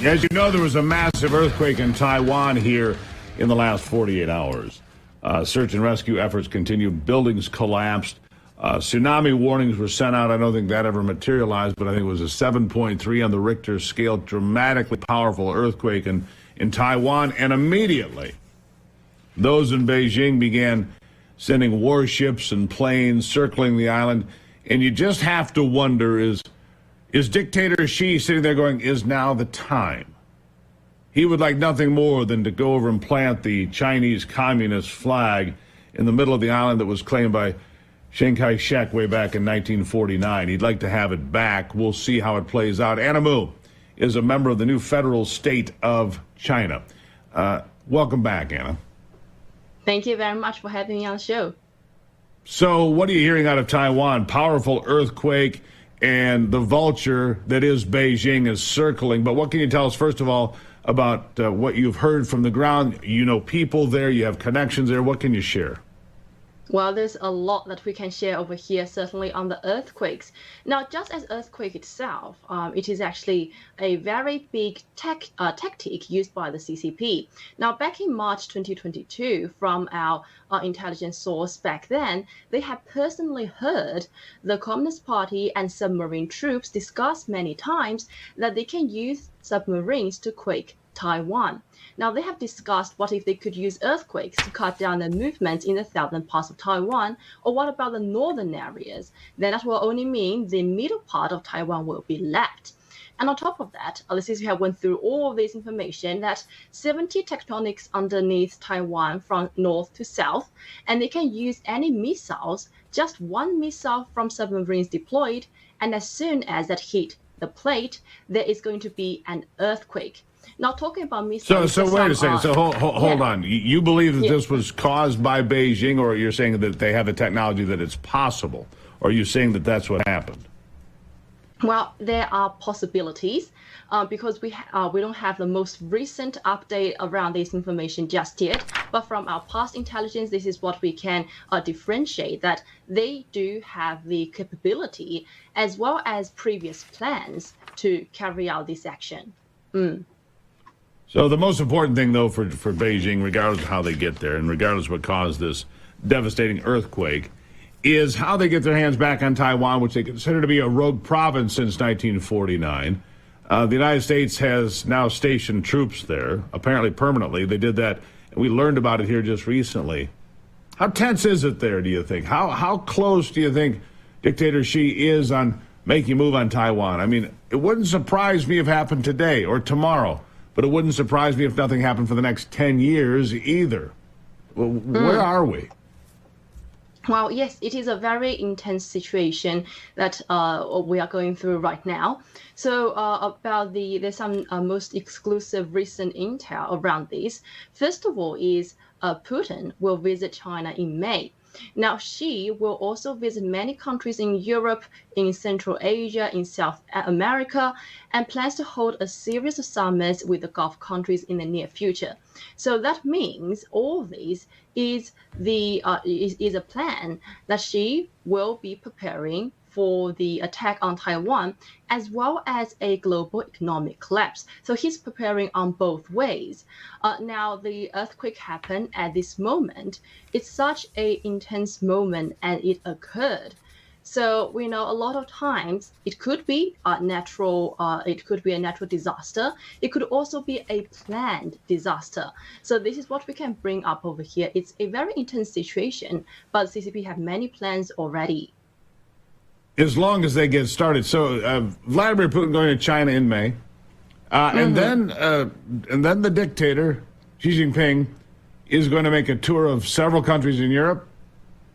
As you know, there was a massive earthquake in Taiwan here in the last 48 hours. Search and rescue efforts continued. Buildings collapsed. Tsunami warnings were sent out. I don't think that ever materialized, but I think it was a 7.3 on the Richter scale, dramatically powerful earthquake in Taiwan. And immediately, those in Beijing began sending warships and planes circling the island. And you just have to wonder, is Dictator Xi sitting there going, is now the time? He would like nothing more than to go over and plant the Chinese Communist flag in the middle of the island that was claimed by Chiang Kai-shek way back in 1949. He'd like to have it back. We'll see how it plays out. Anna Mu is a member of the new federal state of China. Welcome back, Anna. Thank you very much for having me on the show. So what are you hearing out of Taiwan? Powerful earthquake, and the vulture that is Beijing is circling. But what can you tell us, first of all, about what you've heard from the ground? You know people there, you have connections there. What can you share? Well, there's a lot that we can share over here, certainly on the earthquakes. Now, just as earthquake itself, it is actually a very big tactic used by the CCP. Now, back in March 2022, from our intelligence source back then, they had personally heard the Communist Party and submarine troops discuss many times that they can use submarines to quake Taiwan. Now, they have discussed what if they could use earthquakes to cut down the movements in the southern parts of Taiwan, or what about the northern areas? Then that will only mean the middle part of Taiwan will be left. And on top of that, since we have went through all of this information, that 70 tectonics underneath Taiwan from north to south, and they can use any missiles, just one missile from submarines deployed, and as soon as that hit the plate, there is going to be an earthquake. Now, talking about missiles... So wait a second. So hold on. You believe that this was caused by Beijing, or you're saying that they have the technology that it's possible? Or are you saying that that's what happened? Well, there are possibilities because we don't have the most recent update around this information just yet. But from our past intelligence, this is what we can differentiate, that they do have the capability as well as previous plans to carry out this action. So the most important thing, though, for Beijing, regardless of how they get there and regardless of what caused this devastating earthquake, is how they get their hands back on Taiwan, which they consider to be a rogue province since 1949. The United States has now stationed troops there, apparently permanently. They did that, and we learned about it here just recently. How tense is it there, do you think? How close do you think Dictator Xi is on making a move on Taiwan? I mean, it wouldn't surprise me if it happened today or tomorrow, but it wouldn't surprise me if nothing happened for the next 10 years either. Well, where are we? Well, yes, it is a very intense situation that we are going through right now. So there's some most exclusive recent intel around this. First of all is Putin will visit China in May. Now, Xi will also visit many countries in Europe, in Central Asia, in South America, and plans to hold a series of summits with the Gulf countries in the near future. So that means all this is a plan that Xi will be preparing for the attack on Taiwan, as well as a global economic collapse. So he's preparing on both ways. Now, the earthquake happened at this moment. It's such an intense moment, and it occurred. So we know a lot of times it could be a natural disaster. It could also be a planned disaster. So this is what we can bring up over here. It's a very intense situation, but CCP have many plans already. As long as they get started. So Vladimir Putin going to China in May, and then the dictator Xi Jinping is going to make a tour of several countries in Europe,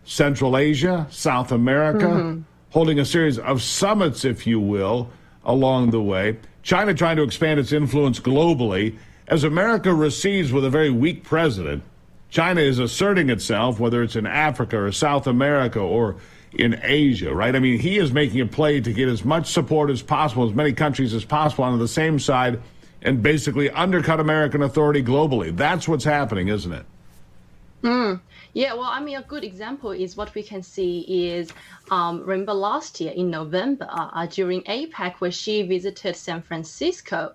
Central Asia, South America, holding a series of summits, if you will, along the way. China trying to expand its influence globally. As America recedes with a very weak president, China is asserting itself, whether it's in Africa or South America or in Asia, right? I mean, he is making a play to get as much support as possible, as many countries as possible on the same side, and basically undercut American authority globally. That's what's happening, isn't it? Yeah, well, I mean, a good example is what we can see is, remember last year in November during APEC, where she visited San Francisco.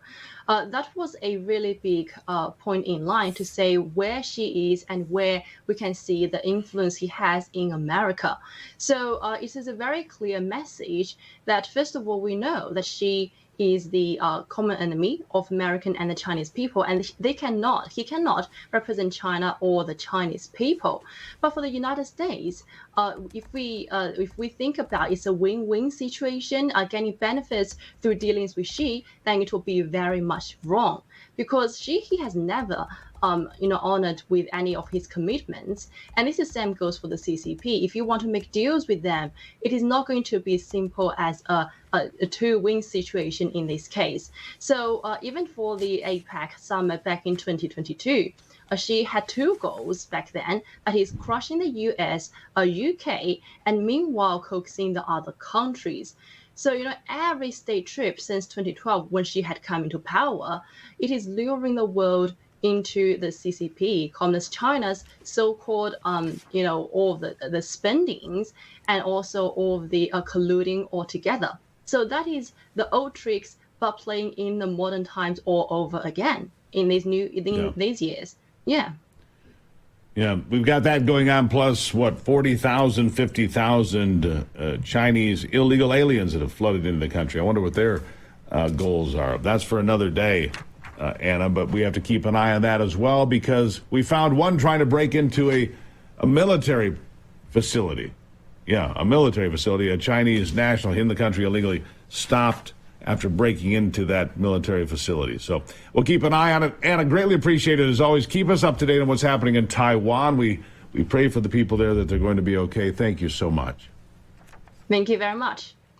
That was a really big point in line to say where she is and where we can see the influence he has in America. So it is a very clear message that, first of all, we know that she is the common enemy of American and the Chinese people, and he cannot represent China or the Chinese people. But for the United States, if we think about it's a win-win situation, getting benefits through dealings with Xi, then it will be very much wrong, because he has never honored with any of his commitments. And this the same goes for the CCP. If you want to make deals with them, it is not going to be simple as a two-win situation in this case. So even for the APEC summit back in 2022, she had two goals back then, that is crushing the US, UK, and meanwhile coaxing the other countries. So, every state trip since 2012, when she had come into power, it is luring the world into the CCP, Communist China's so-called, all the spendings, and also all of the colluding altogether. So that is the old tricks, but playing in the modern times all over again in these these years. Yeah. Yeah, we've got that going on, plus, 40,000, 50,000 Chinese illegal aliens that have flooded into the country. I wonder what their goals are. That's for another day, Anna, but we have to keep an eye on that as well, because we found one trying to break into a military facility. Yeah, a military facility. A Chinese national in the country illegally stopped after breaking into that military facility. So we'll keep an eye on it. Anna, greatly appreciate it as always. Keep us up to date on what's happening in Taiwan. We pray for the people there that they're going to be okay. Thank you so much. Thank you very much.